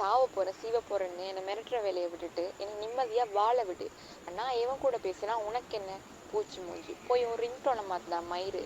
சாவ போகிறேன் சீவ போகிறேன்னு என்னை மிரட்டுற வேலையை விட்டுட்டு என்னை நிம்மதியாக வாழ விடு. நான் எவன் கூட பேசுனா உனக்கு என்ன? பூச்சி மூஞ்சி போய் ஒரு ரிங்டோனை மாற்றலாம் மயிறு.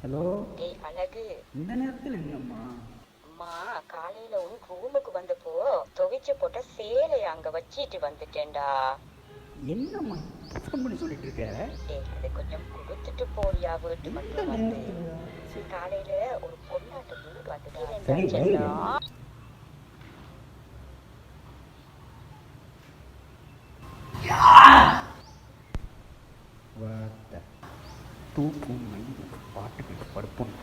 ஹலோ. டேய் அழகு, இந்த நேரத்தில் என்னம்மா? அம்மா காலையில உன் ரூமுக்கு வந்தப்போ துவைச்சு போட்ட சேலையை அங்க வச்சிட்டு வந்துட்டேன்டா. என்னம்மா பண்ணி சொல்லிட்டு இருக்க? டேய் அதை கொஞ்சம் கொடுத்துட்டு போறியா? வீட்டு மட்டும் வந்து காலையில ஒரு பொண்ணாட்ட வீடு வந்துட்டா. தூக்கும் பாட்டுக்கிட்டு படுப்போம்.